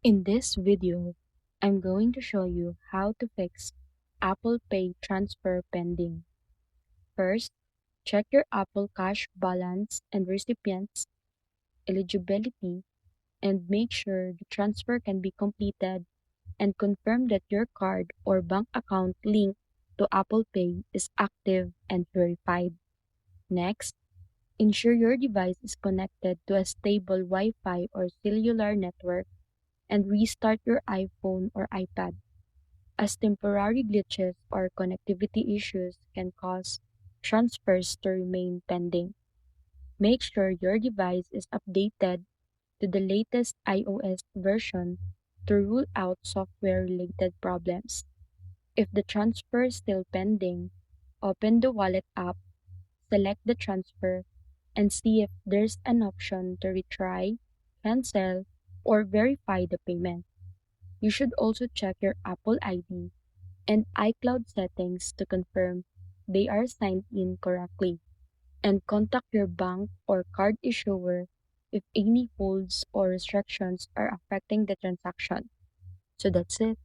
In this video, I'm going to show you how to fix Apple Pay transfer pending. First, check your Apple Cash balance and recipient's eligibility and make sure the transfer can be completed and confirm that your card or bank account linked to Apple Pay is active and verified. Next, ensure your device is connected to a stable Wi-Fi or cellular network and restart your iPhone or iPad, as temporary glitches or connectivity issues can cause transfers to remain pending. Make sure your device is updated to the latest iOS version to rule out software related problems. If the transfer is still pending, open the wallet app, select the transfer, and see if there's an option to retry, cancel, or verify the payment. You should also check your Apple ID and iCloud settings to confirm they are signed in correctly, and contact your bank or card issuer if any holds or restrictions are affecting the transaction. So that's it.